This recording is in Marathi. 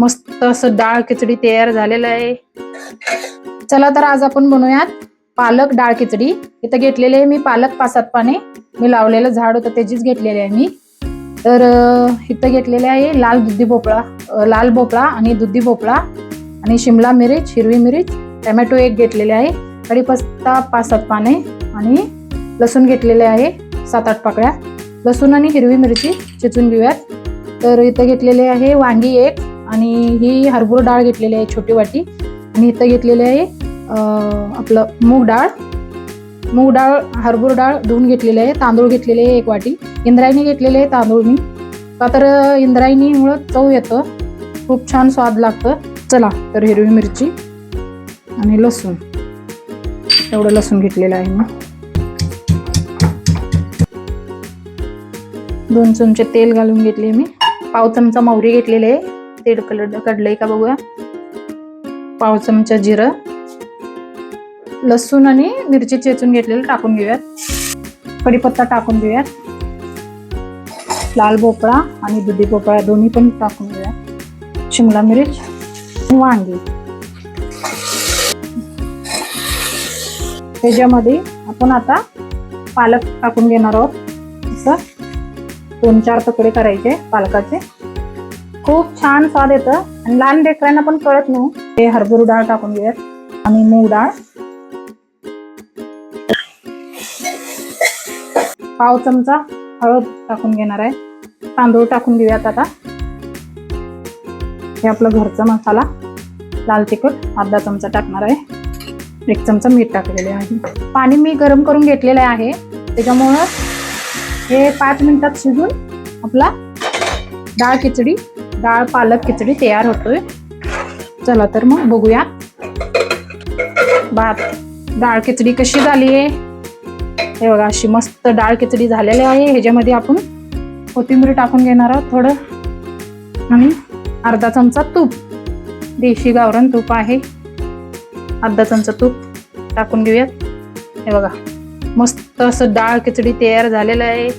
मस्त असं डाळ खिचडी तयार झालेलं आहे. चला तर आज आपण बनवूयात पालक डाळ खिचडी. इथं घेतलेले आहे मी पालक 5-7 पाने. मी लावलेलं झाड होतं त्याचीच घेतलेली आहे मी. तर इथं घेतलेले आहे लाल भोपळा आणि दुधी भोपळा आणि शिमला मिरच, हिरवी मिरच, टोमॅटो एक घेतलेले आहे, कढीपत्ता 5-7 पाने आणि लसूण घेतलेले आहे 7-8 पाकळ्या. लसूण आणि हिरवी मिरची चिचून घेऊयात. तर इथं घेतलेले आहे वांगी एक आणि ही हरभरा डाळ घेतलेली आहे छोटी वाटी. आणि इथं घेतलेले आहे आपलं मूग डाळ हरभरा डाळ धुवून घेतलेले आहे. तांदूळ घेतलेले आहे 1 वाटी. इंद्रायणी घेतलेले आहे तांदूळ मी, का तर इंद्रायणीमुळं चव येतं, खूप छान स्वाद लागतं. चला तर हिरवी मिरची आणि लसूण, एवढं लसूण घेतलेलं आहे मी. 2 चमचे तेल घालून घेतले मी. पाव चमचा मोहरी घेतलेले आहे. तेल कडलंय का बघूया. पाव चमचा जिरं, लसूण आणि मिरची चेचून घेतलेलं टाकून घेऊयात. कढीपत्ता टाकून घेऊयात. लाल भोपळा आणि दुधी भोपळा दोन्ही पण टाकून घेऊयात. शिमला मिरच, वांगी. त्याच्यामध्ये आपण आता पालक टाकून घेणार आहोत. असं 2-4 तुकडे करायचे पालकाचे. खूप छान स्वाद येतं आणि लहान लेकरांना पण कळत नाही. हे हरभरा डाळ टाकून घेऊयात आणि मूग डाळ. पाव चमचा हळद टाकून घेणार आहे. तांदूळ टाकून घेऊयात आता. हे आपलं घरचा मसाला, लाल तिखट अर्धा चमचा टाकणार आहे. 1 चमचा मीठ टाकलेले आहे. पाणी मी गरम करून घेतलेलं आहे, त्याच्यामुळं हे 5 मिनिटात शिजून आपला डाळ पालक खिचडी तयार होतोय. चला तर मग बघूया डाळ खिचडी कशी झाली आहे. हे बघा अशी मस्त डाळ खिचडी झालेली आहे. ह्याच्यामध्ये आपण कोथिंबीर टाकून घेणार आहोत थोडं आणि अर्धा चमचा तूप, देशी गावरान तूप आहे, अर्धा चमचा तूप टाकून घेऊयात. हे बघा मस्त असं डाळ खिचडी तयार झालेलं आहे.